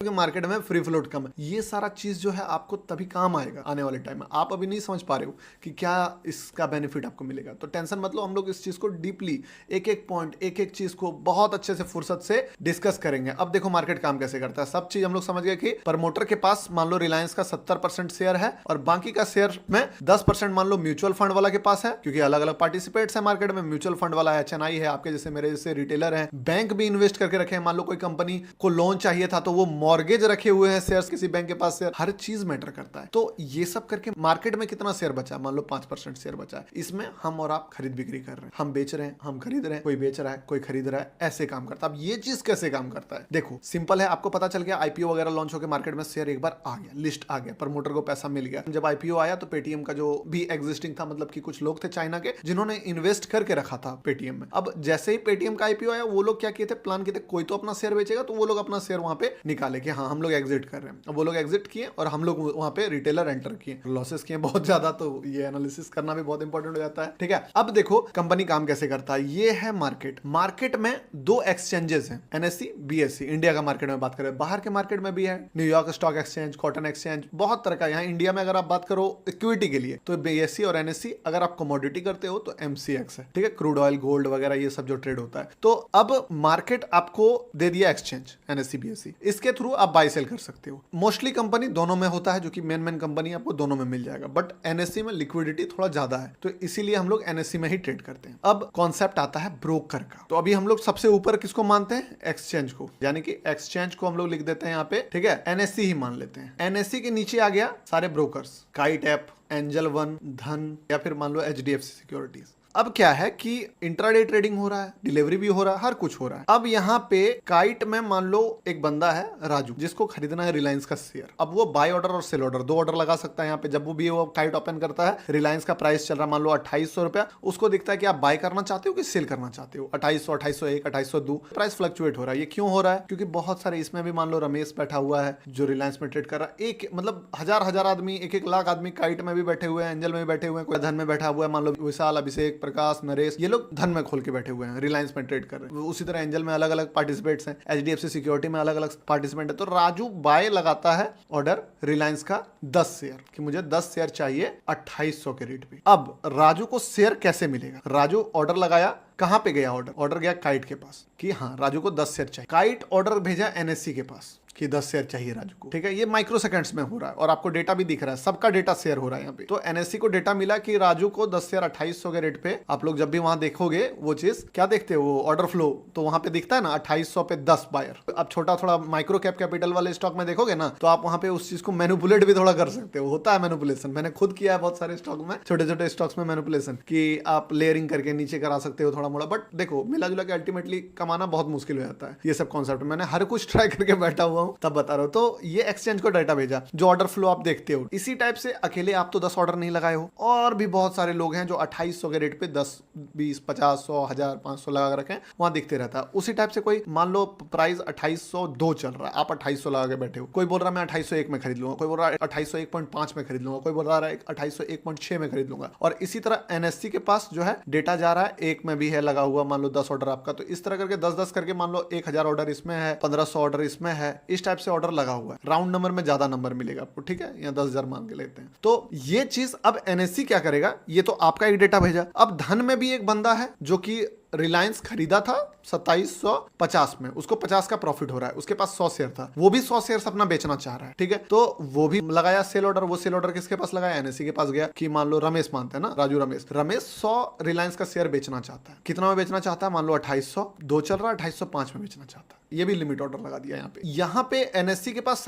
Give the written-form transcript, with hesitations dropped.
Market में free float कम है। ये सारा चीज जो है आपको तभी काम आएगा आने वाले टाइम में। आप अभी नहीं समझ पा रहे हो कि क्या इसका बेनिफिट आपको मिलेगा, तो टेंशन मत लो। हम लोग इस चीज को डीपली एक एक पॉइंट एक एक चीज को बहुत अच्छे से फुर्सत से डिस्कस करेंगे। अब देखो मार्केट काम कैसे करता है। सब चीज हम लोग समझ गए कि प्रमोटर के पास मान लो रिलायंस का 70% शेयर है और बाकी का शेयर में 10% मान लो म्यूचुअल फंड वाला के पास है, क्योंकि अलग अलग पार्टिसिपेट्स है मार्केट में। म्यूचुअल फंड वाला HNI है, आपके जैसे मेरे जैसे रिटेलर है, बैंक भी इन्वेस्ट करके रखे हैं। मान लो कोई कंपनी को लोन चाहिए था तो वो मॉर्गेज रखे हुए हैं शेयर्स, किसी बैंक के पास शेयर। हर चीज मैटर करता है। तो ये सब करके मार्केट में कितना शेयर बचा, मान लो 5% शेयर बचा है। इसमें हम और आप खरीद बिक्री कर रहे हैं, हम बेच रहे हैं, हम खरीद रहे हैं, कोई बेच रहा है, कोई खरीद रहा है, ऐसे काम करता है। अब ये चीज कैसे काम करता है, देखो सिंपल है। आपको पता चल गया IPO वगैरह लॉन्च होकर मार्केट में शेयर एक बार आ गया, लिस्ट आ गया, प्रमोटर को पैसा मिल गया। जब IPO आया तो पेटीएम का जो भी एग्जिस्टिंग था, मतलब कि कुछ लोग थे चाइना के जिन्होंने इन्वेस्ट करके रखा था पेटीएम में। अब जैसे ही पेटीएम का IPO आया, वो लोग क्या किए थे, प्लान किए थे कोई तो अपना शेयर बेचेगा, तो वो लोग अपना शेयर वहां पे निकाले कि हाँ हम लोग एग्जिट कर रहे हैं। अब वो लोग एग्जिट किए और हम लोग वहां पे रिटेलर एंटर किए, लॉसेस किए बहुत ज्यादा। तो ये एनालिसिस करना भी बहुत इंपॉर्टेंट हो जाता है, ठीक है। अब देखो कंपनी काम कैसे करता है। ये है मार्केट। मार्केट में 2 एक्सचेंजेस हैं, NSE BSE। इंडिया का मार्केट में बात करें, बाहर के मार्केट में भी है, New York stock exchange, cotton exchange, बहुत तरह का। यहाँ इंडिया में अगर आप बात करो इक्विटी के लिए तो BSE और NSE। अगर आप कमोडिटी करते हो तो MCX है, ठीक है, क्रूड ऑयल, गोल्ड वगैरह ये सब जो ट्रेड होता है। तो अब मार्केट आपको दे दिया एक्सचेंज NSE BSE, इसके थ्रू आप बाय सेल कर सकते हो। मोस्टली कंपनी दोनों में होता है, जो कि मेन कंपनी आपको दोनों में मिल जाएगा, बट NSE में लिक्विडिटी थोड़ा ज्यादा है, तो इसीलिए हम लोग NSE में ही ट्रेड करते हैं। अब कॉन्सेप्ट आता है ब्रोकर का। तो अभी हम लोग सबसे ऊपर किसको मानते हैं, एक्सचेंज को, यानी कि एक्सचेंज को हम लोग लिख देते हैं यहाँ पे, ठीक है, NSE ही मान लेते हैं। NSE के नीचे आ गया सारे brokers, kite app, angel one, धन, या फिर मान लो HDFC सिक्योरिटीज। अब क्या है कि इंट्राडे ट्रेडिंग हो रहा है, डिलीवरी भी हो रहा है, हर कुछ हो रहा है। अब यहाँ पे काइट में मान लो एक बंदा है राजू, जिसको खरीदना है रिलायंस का शेयर। अब वो बाय ऑर्डर और सेल ऑर्डर 2 ऑर्डर लगा सकता है यहाँ पे। जब वो काइट ओपन करता है, रिलायंस का प्राइस चल रहा है मान लो 2800 रुपया, उसको दिखता है कि आप बाय करना चाहते हो कि सेल करना चाहते हो। 2800, 2801, 2802 प्राइस फ्लक्चुएट हो रहा है। ये क्यों हो रहा है, क्योंकि बहुत सारे इसमें भी मान लो रमेश बैठा हुआ है जो रिलायंस में ट्रेड कर रहा है। एक मतलब हजार आदमी, 1-1 लाख आदमी काइट में भी बैठे हुए हैं, एंजल में भी बैठे हुए हैं, कोई धन में बैठा हुआ है, मान लो विशाल, अभिषेक, प्रकाश, नरेश, ये लोग धन में खोल के बैठे हुए हैं, रिलायंस में ट्रेड कर रहे हैं। उसी तरह एंजल में अलग अलग पार्टिसिपेट्स हैं, HDFC सिक्योरिटी में अलग अलग पार्टिसिपेंट है। तो राजू बाय लगाता है ऑर्डर रिलायंस का 10 शेयर, कि मुझे 10 शेयर चाहिए 2800 के रेट पे। अब राजू को शेयर कैसे मिलेगा, राजू ऑर्डर लगाया, कहां पे गया ऑर्डर गया काइट के पास कि हाँ राजू को 10 शेयर चाहिए। काइट ऑर्डर भेजा NSE के पास कि 10 शेयर चाहिए राजू को, ठीक है। ये माइक्रो सेकंड्स में हो रहा है और आपको डेटा भी दिख रहा है, सबका डेटा शेयर हो रहा है यहाँ पे। तो NSE को डेटा मिला कि राजू को 10 शेयर 2800 के रेट पे। आप लोग जब भी वहां देखोगे वो चीज क्या देखते हो, ऑर्डर फ्लो, तो वहां पे दिखता है ना 2800 पे 10 बायर। अब छोटा थोड़ा माइक्रो कैप कैपिटल वाले स्टॉक में देखोगे ना, तो आप वहां पे उस चीज को मैनिपुलेट भी थोड़ा कर सकते हो। होता है मैनिपुलेशन, मैंने खुद किया है बहुत सारे स्टॉक में, छोटे छोटे स्टॉक्स में मैनिपुलेशन, कि आप लेयरिंग करके नीचे करा सकते हो थोड़ा मोड़ा। बट देखो मिला जुला के अल्टीमेटली कमाना बहुत मुश्किल हो जाता है। ये सब कॉन्सेप्ट मैंने हर कुछ ट्राई करके बैठा हुआ हूँ, तब बता रहा हूँ। तो ये एक्सचेंज को डाटा भेजा, जो ऑर्डर फ्लो आप देखते हो इसी टाइप से। अकेले आप तो 10 ऑर्डर नहीं लगाए हो, और भी बहुत सारे लोग हैं जो 2800 के रेट पे 10, 20, 50, 100, 1000, 500 लगा कर रखे हैं, वहां दिखते रहता है। उसी टाइप से कोई मान लो प्राइस 2802 चल रहा है, आप 2800 लगा के बैठे हो। कोई बोल रहा है मैं 2801 में खरीद लूंगा, कोई बोल रहा है 2801.5 में खरीद लूंगा, कोई बोल रहा है 2801.6 में खरीद लूंगा। और इसी तरह NSE के पास जो है डेटा जा रहा है, एक में भी है लगा हुआ, मान लो 10 ऑर्डर आपका। तो इस तरह करके 10-10 करके मान लो 1000 ऑर्डर इसमें है, 1500 ऑर्डर इसमें है, इस टाइप से ऑर्डर लगा हुआ है। राउंड नंबर में ज्यादा नंबर मिलेगा आपको, ठीक है, या 10,000 मान के लेते हैं। तो ये चीज अब NSE क्या करेगा, ये तो आपका एक डेटा भेजा। अब धन में भी एक बंदा है जो कि रिलायंस खरीदा था 2750 में, उसको 50 का प्रॉफिट हो रहा है, उसके पास 100 शेयर था, वो भी 100 शेयर अपना बेचना चाह रहा है, ठीक है। तो वो भी लगाया सेल ऑर्डर। वो सेल ऑर्डर किसके पास लगाया, NSE के पास गया, कि मान लो रमेश मानते हैं ना, राजू रमेश 100 रिलायंस का शेयर बेचना चाहता है। कितना में बेचना चाहता है, मान लो 2802 चल रहा है, 2805 में बेचना चाहता है। ये भी लिमिट ऑर्डर लगा दिया यहाँ पे। NSE के पास